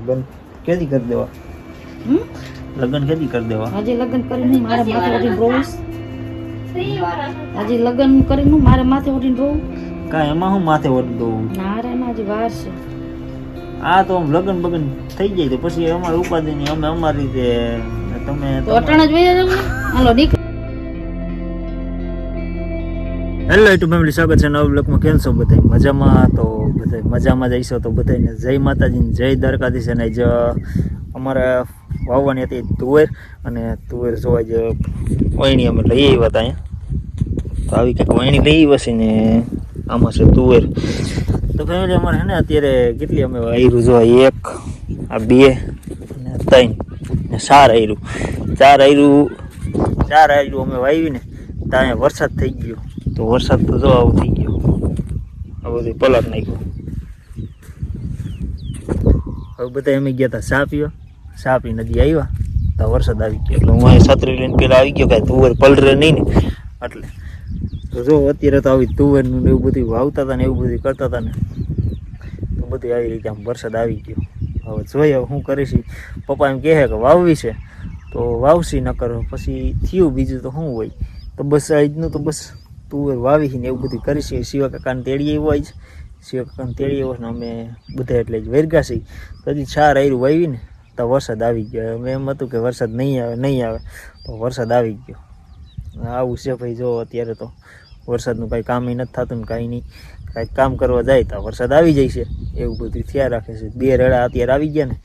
લગ્ન કેદી કરી દેવા? લગ્ન કેદી કરી દેવા? આજે લગ્ન કરીને મારા માથે ઉડીને રોઈશ. આજે લગ્ન કરીને મારા માથે ઉડીને રોવું. કાંઈ એમાં હું માથે ઓઢી દઉં? ના રે ના, હજી વાર છે. આ તો આમ લગ્ન બગન થઈ જાય તો પછી અમારે ઉપાધિ નહીં, અમે અમારી રીતે તમે તો અટાણ જ વહી જાવ. હાલો દીકરી. હેલો યુટ્યુબ ફેમિલી, સ્વાગત છે નવા બ્લોગમાં. કેમ છો બધા? મજામાં? તો બધા મજામાં જઈશો તો બધાને જય માતાજી, જય દ્વારકાધીશ. અને જ અમારે વાવવાની હતી તુવેર, અને તુવેર જોવા જ વહીણી અમે લઈ આવ્યા હતા અહીંયા. તો આવી કંઈક વહીણી લઈ આવ્યા છે ને આમાં છે તુવેર. તો ફેમિલી અમારે છે ને અત્યારે કેટલી અમે આયરું જોવા, 1 આ 2 ને 3 ને 4 આયરું. 4 આયરું અમે વાવીને તો અહીંયા વરસાદ થઈ ગયો. તો વરસાદ તો જો આવું થઈ ગયો, આ બધું પલટ નાખ્યું. હવે બધા અમે ગયા હતા ચા પીવા, ચા પી નદી આવ્યા તો વરસાદ આવી ગયો. એટલે હું અહીં છત્રી લઈને પેલા આવી ગયો, કાંઈ તુવેર પલરે નહીં ને એટલે. તો જો અત્યારે તો આવી તુવેરનું ને એવું બધું વાવતા હતા ને એવું બધું કરતા હતા ને, તો બધું આવી રીતે આમ વરસાદ આવી ગયો. હવે જોઈએ શું કરીશ. પપ્પા એમ કહે કે વાવવી છે તો વાવશી, ન કરો પછી થયું બીજું તો શું હોય. તો બસ આજનું તો બસ તુવેર વાવી ને એવું બધું કરીશું. શિવા કાકાને તેડીએ એવો જ, શિવા કાકાને તેડીએ એવો ને અમે બધા એટલે જ વેરગા છીએ. તો હજી 4 આયરું વાવી ને તો વરસાદ આવી ગયો. અમે એમ હતું કે વરસાદ નહીં આવે તો વરસાદ આવી ગયો. આવું છે ભાઈ. જો અત્યારે તો વરસાદનું કાંઈ કામ નથી થતું ને કાંઈ નહીં. કાંઈક કામ કરવા જાય તો વરસાદ આવી જાય છે, એવું બધું થયા રાખે છે. 2 રેડા અત્યારે આવી ગયા ને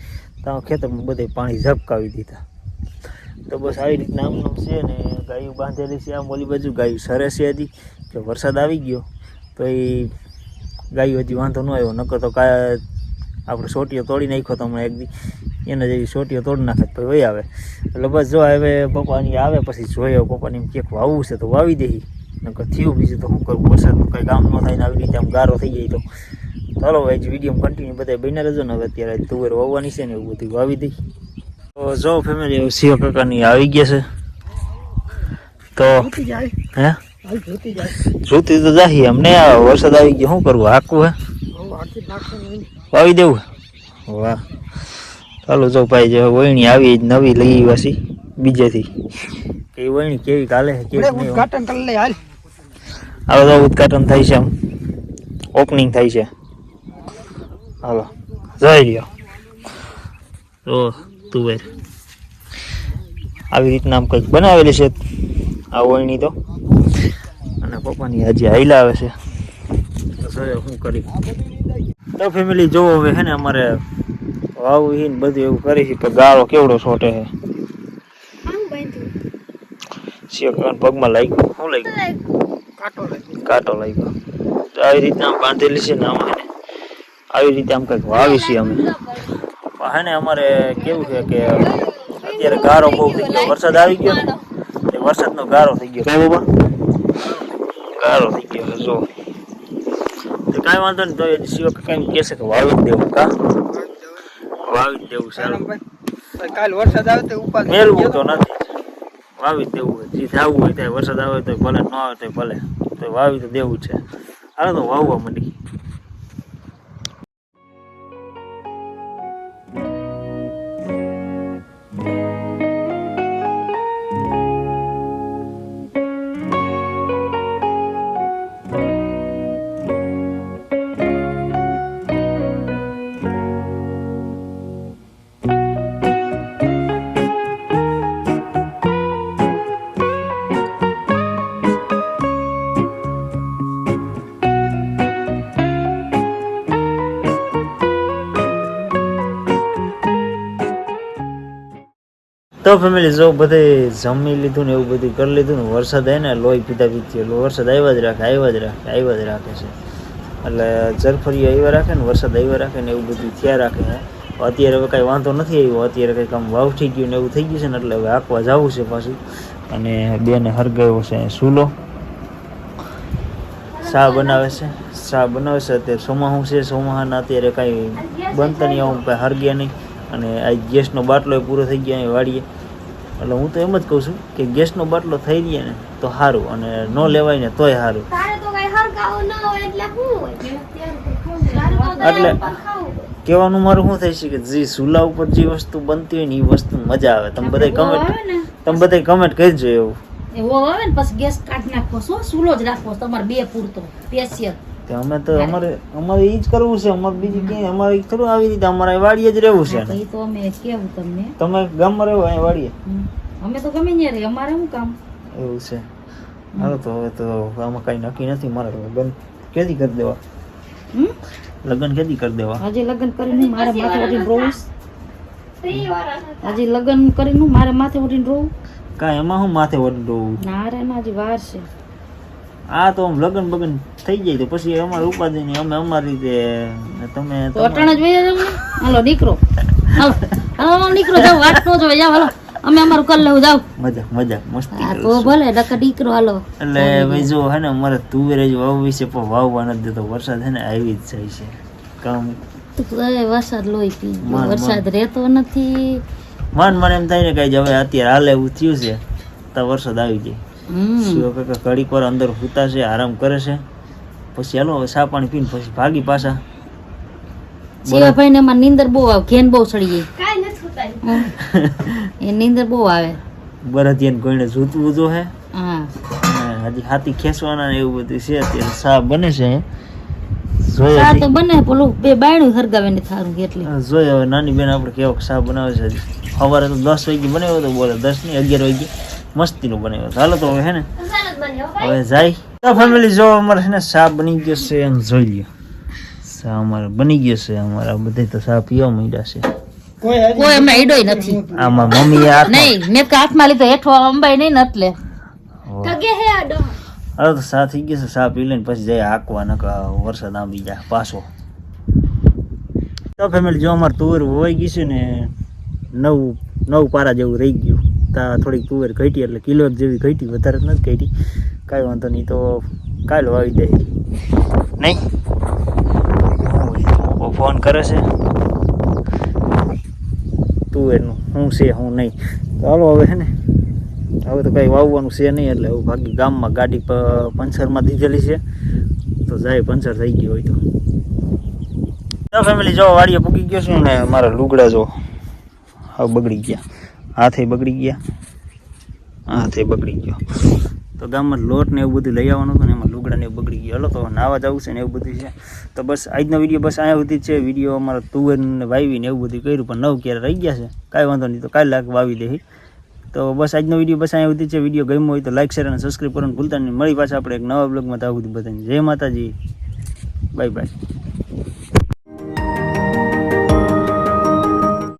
તો ખેતરમાં બધે પાણી ઝબકાવી દીધા. તો બસ આવી રીતના આમનું છે ને. ગાયું બાંધેલી છે આમ ઓલી બાજુ, ગાયું સરે છે હજી કે વરસાદ આવી ગયો તો એ ગાયું હજી વાંધો ન આવ્યો. નકર તો કાંઈ આપણે સોટીઓ તોડી નાખ્યો તો હમણાં એક દી, એને જેવી સોટીઓ તોડી નાખે તો વહી આવે. એટલે બસ જો હવે પપ્પાની આવે પછી જોઈએ. પપ્પાને એમ ક્યાંક વાવવું છે તો વાવી દઈ, નકર થયું બીજું તો શું કરવું. વરસાદનું કંઈ કામ ન થાય ને આવી રીતે આમ ગારો થઈ જાય તો ચાલો હવે વિડીયો કન્ટિન્યુ બધા બન્યા રહેજો ને. હવે અત્યારે તુવેર વાવવાની છે ને એવું બધું વાવી દઈ. તો જો ફેમિલી શિવ કાકાની આવી ગયા છે તો હે જોતી તો જાહી અમને. વરસાદ આવી ગયો શું કરવું, હાકવું હે વાવી દેવું. વાહ ચાલો જો ભાઈ, જે વહીણી આવી નવી લઈ વાસી બીજેથી કે વહીણી કેવી કાલે કેવી ઉદઘાટન કરી લે. હાલ હવે તો ઉદઘાટન થાય છે, આમ ઓપનિંગ થાય છે. હાલો જઈ લ્યો. તો તુવેર આવી રીતના આમ કંઈક બનાવેલી છે આ વહીણી તો. અને પપ્પાની હજી હાઈલા આવે છે તો શું કરી. તો ફેમિલી જોવો હવે છે ને અમારે વાવવી ને બધું એવું કરી છે. પણ ગાળો કેવડો છોટે છે. પગમાં લાગ્યો, શું લાગ્યું? કાંટો લાગ્યો. તો આવી રીતના આમ બાંધેલી છે ને આમાં ને આવી રીતે આમ કંઈક વાવી છે અમે. હે ને અમારે કેવું છે કે અત્યારે ગારો બહુ થઈ ગયો. વરસાદ આવી ગયો ને વરસાદનો ગારો થઈ ગયો. કઈ બાબા ગારો થઈ ગયો જો. તો કાંઈ વાંધો નહીં. તો એ શિવ કાંઈ કહેશે કે વાવી જ દેવું. વાવી જ દેવું. સારું કાલ વરસાદ આવે તો ઉપાધિ મેળવું તો નથી, વાવી જ દેવું. જે થવું હોય ત્યાં વરસાદ આવે તો ભલે, ન આવે તો ભલે, તો વાવી તો દેવું છે. હાલો તો વાવવા માંડી. તો ફેમિલી જો બધે જમી લીધું ને એવું બધું કરી લીધું ને. વરસાદ આવે ને લોહી પીતા પીતી વરસાદ આવ્યા જ રાખે છે. એટલે જરફરીઓ આવ્યા રાખે ને વરસાદ આવ્યા રાખે ને એવું બધું થયા રાખે. અત્યારે હવે કાંઈ વાંધો નથી આવ્યો. અત્યારે કંઈક આમ વાવ થઈ ગયું ને એવું થઈ ગયું છે ને એટલે હવે આંકવા જવું છે પાછું. અને બેને હરગાવ્યો છે ચૂલો, ચા બનાવે છે. અત્યારે સોમાહું છે. સોમાહાના અત્યારે કાંઈ બનતા નહીં, આવું કાંઈ હરગ્યા નહીં. અને આ ગેસનો બાટલો પૂરો થઈ ગયો અહીં વાડીએ. એટલે હું તો એમ જ કહું છું કે ગેસનો બાટલો થઈ જાય ને તો સારું, અને ન લેવાય ને તોય સારું. એટલે કહેવાનું મારું શું થાય છે કે જે ચૂલા ઉપર જે વસ્તુ બનતી હોય ને એ વસ્તુ મજા આવે. તમે બધા કમેન્ટ કરજો એવું. એવો આવે ને પછી ગેસ કાઢી નાખો શું ચૂલો જ રાખો તમારે બે પૂરતો સ્પેશિયલ. તે અમે તો અમારે ઈ જ કરવું છે. અમારે બીજી ક્યાંય અમારે થોડું આવી રીતે અમારે વાડીએ જ રહેવું છે. એ તો અમે કેવું તમને તમે ગામમાં રહો અહીંયા વાડીએ? અમે તો ગમે ત્યાં રહી અમારે શું કામ એવું છે. હાલો તો હવે તો આમાં કઈ નક્કી નથી. મારે લગ્ન કેદી કરી દેવા? લગ્ન કેદી કરી દેવા? હજી લગ્ન કરીને મારે માથે ઉઠીને રોવું. હજી લગ્ન કરીને મારે માથે ઉઠીને રોવું. કાંઈ એમાં હું માથે વડું? ના રે ના હજી વાર છે. આ તો આમ લગ્ન બગન થઈ જાય તો પછી અમારે ઉપાધિ નહીં. અમે અમારી રીતે તમે તો અટાણ જ વહી જાવ. હાલો દીકરો હાલો દીકરો જાવ વાત નો જોવે જાવ. હાલો અમે અમારું કરી લેવું જાવ. મજા મસ્તી હા તો ભલે ડકા દીકરો હાલો. એટલે ભાઈ જો હે ને અમારે તુવેર જ વાવવી છે પણ વાવવા નથી દેતો. વરસાદ હે ને આવી જ જાય છે. કામ વરસાદ લોહી પી ગયો. વરસાદ રહેતો નથી. મને એમ થાય ને કઈ હવે અત્યારે હાલે એવું થયું છે તો વરસાદ આવી જાય. શિવ કાકા ઘડીક વાર અંદર સૂતા છે, આરામ કરે છે. પછી હાલો હવે ચા પાણી પીને પછી ભાગી પાછા. શિવાભાઈ ને એમાં નીંદર બહુ આવે. ઘેન બહુ ચડી જાય. એ નીંદર બહુ આવે. બરાતિયાને કોઈને જોતવું જો હે. હા હજી હાથી ખેંચવાના ને એવું બધું છે. અત્યારે ચા બને છે. ચા તો બને પેલું બે બાયણું હરગાવે ને થારું એટલે જોઈએ હવે નાની બેન આપણે કેવો ચા બનાવે છે. સવારે તો 10 વાગે બનાવ્યો તો બોલે 10 ની 11 વાગે મસ્તીનો બનાવ્યો. હાલો તો હવે હે ને હવે જાય તો ફેમિલી જો અમારે છે ને ચા બની ગયો છે એમ જોઈ લ્યો. ચા અમારે બની ગયો છે. અમારા બધે તો ચા પીવા માંડ્યા છે. કોઈ હમણાં ઈડોય નથી. આમાં મમ્મી નહીં મેં તો હાથમાં લીધો હેઠો અંબાઈ નહીં ને એટલે હાલો તો ચા થઈ ગયો છે. ચા પી લઈને પછી જાય આંકવા નકા વરસાદ આંબી જાય પાછો. તો ફેમિલી જો અમારે તુવેર વવાઈ ગઈ છે ને 9 પારા જેવું રહી ગયું. ત્યાં થોડીક તુવેર ઘટી એટલે કિલો જેવી ઘટી, વધારે નથી ઘટી. કાંઈ વાંધો નહીં તો કાલ વાવી દે નહીં. ફોન કરે છે તુવેરનું શું છે શું નહીં. તો હાલો હવે હે ને હવે તો કંઈ વાવવાનું છે નહીં એટલે હવે ભાગી ગામમાં ગાડી પંચરમાં દીધેલી છે તો જાય પંચર થઈ ગયું હોય તો ફેમિલી જો વાડીએ પૂગી ગયો છું ને મારા લુગડા જો હવે બગડી ગયા. હાથે બગડી ગયા, હાથે બગડી ગયો. તો ગામમાં લોટ ને એવું બધું લઈ આવવાનું હતું ને એમાં લુગડા ને એવું બગડી ગયું. હાલો તો નાવા જવું છે ને એવું બધું છે. તો બસ આજનો વિડીયો બસ અહીંયા સુધી જ છે. વિડીયો અમારા તુવેર ને વાવી ને એવું બધું કર્યું પણ 9 ક્યારે રહી ગયા છે. કાંઈ વાંધો નહીં તો કાલે વાવી દે. તો બસ આજનો વિડીયો બસ અહીંયા સુધી છે. વિડીયો ગમ્યો હોય તો લાઈક શેર અને સબસ્ક્રાઈબ કરવાનું ભૂલતા નહીં. મળી પાછા આપણે એક નવા બ્લોગમાં ત્યાં સુધી બધાને જય માતાજી. Bye bye.